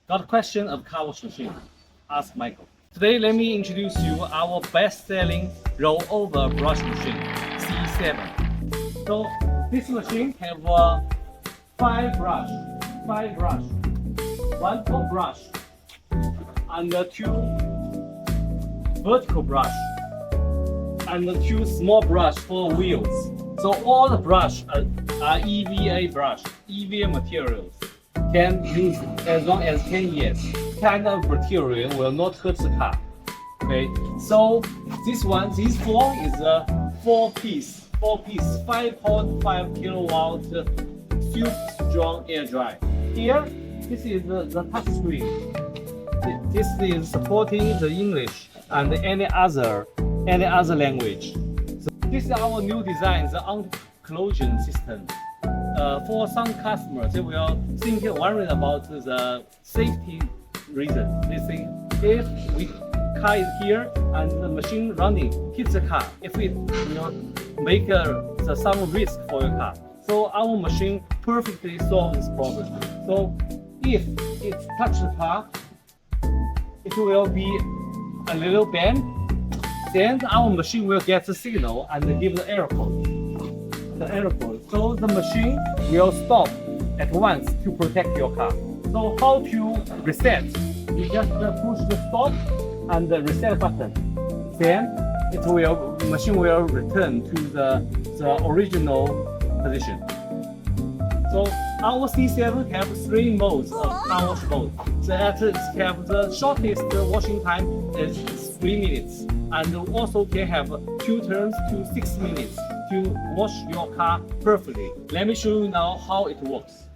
Got a question of car wash machine? Ask Michael. Today, let me introduce you our best-selling rollover brush machine, C7. So this machine have five brush, one top brush, and two vertical brush, and two small brush for wheels. So all the brush are EVA materials. Can use as long as 10 years. Kind of material will not hurt the car. Okay, so this four is a four-piece, 5.5 kilowatt super strong air dry. Here, this is the touch screen. This is supporting the English and any other language. So this is our new design, the anti-collision system. For some customers, they will worried about the safety reason. They think if we car is here and the machine running hits the car, if it make some risk for your car. So our machine perfectly solves this problem. So if it touches the car, it will be a little bend. Then our machine will get the signal and give the error code. So the machine will stop at once to protect your car. So how to reset? You just push the stop and the reset button. Then the machine will return to the original position. So our C7 have three modes of car wash mode. The shortest washing time is 3 minutes, and also can have 2 turns to 6 minutes to wash your car perfectly. Let me show you now how it works.